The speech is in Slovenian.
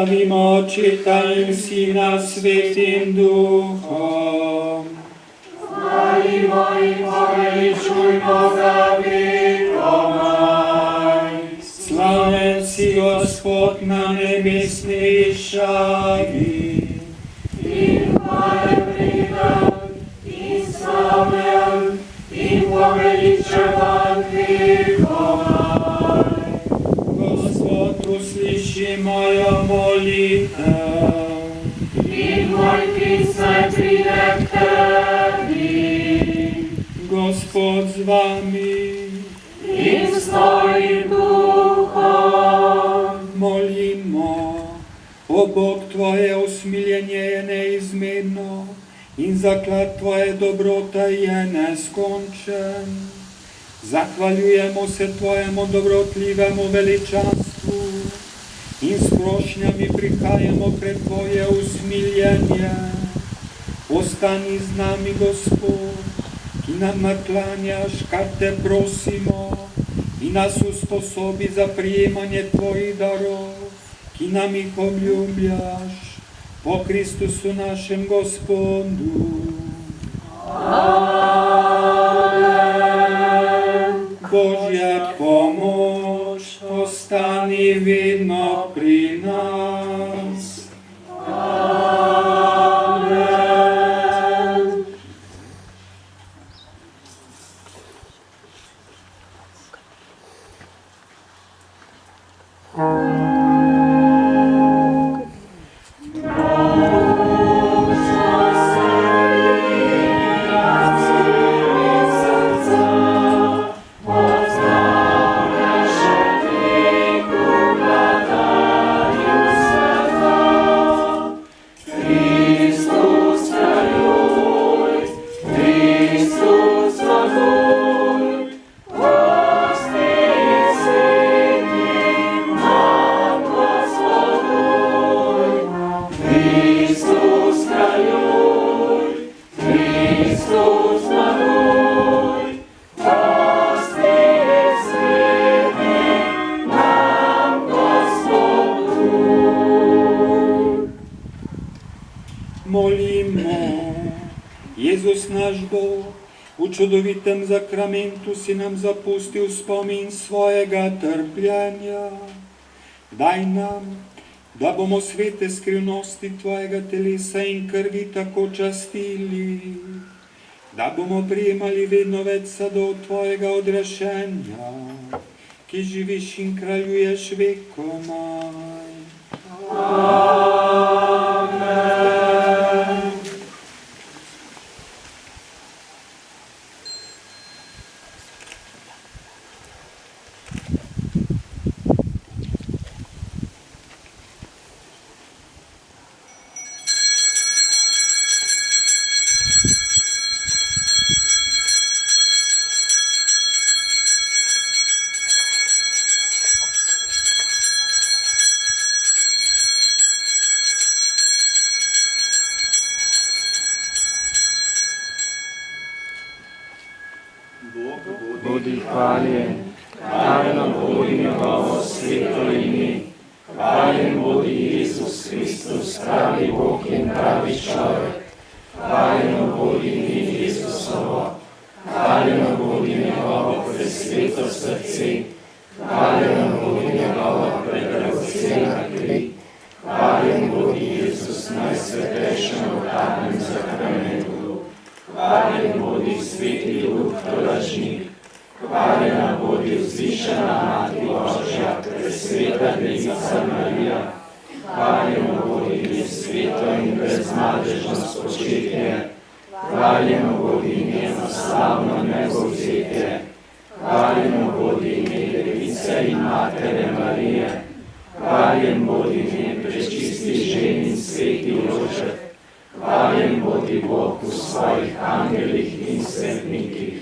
Slavimo Očeta in Sina Svetim Duhom. Hvalimo in poveličujmo ga vekomaj. Slaven si Gospod na nebesni višavi. In hvalen vreden, in slaven, in poveličevan vekomaj. Gospod, usliši mojo molitev. In moj klic naj pride k tebi. Gospod z vami. In s tvojim duhom. Molimo, o Bog, tvoje usmiljenje je neizmerno in zaklad tvoje dobrota je neskončen. Zahvaljujemo se tvojemu dobrotljivemu veličanstvu in s prošnjami prihajamo pred tvoje usmiljenje. Ostani z nami, Gospod, ki nam naklanjaš, kar te prosimo, in nas usposobi za prijemanje tvojih darov, ki nam jih obljubljaš, po Kristusu našem Gospodu. Amen. Božja pomoč ostani vedno pri nas. Amen. Molimo, Jezus naš Bog, v čudovitem zakramentu si nam zapustil spomin svojega trpljenja. Daj nam, da bomo svete skrivnosti tvojega telesa in krvi tako častili, da bomo prijemali vedno več sadov tvojega odrešenja, ki živiš in kraljuješ vekomaj. Amen. Bodi hvaljen, hvaljen bodi njegovo sveto ime, hvaljen bodi Jezus Kristus, pravi Bog in pravi človek, hvaljen bodi ime Jezusovo, hvaljen bodi njegovo presveto srce, hvaljen bodi njegova predragocena kri, hvaljen bodi Jezus najsvetejšem oltarnem zakramentu, hvaljen bodi sveti Duh tolažnik, hvaljena bodi vzvišena Mati Božja, presveta Devica Marija, hvaljeno bodi nesveto in brezmadežno spočetje, hvaljeno bodi njeno slavno nebovzetje, hvaljeno bodi nje Device in Matere Marije, hvaljen bodi nje prečisti žen in sveti Jožef, hvaljen bodi Bog v svojih angelih in svetnikih.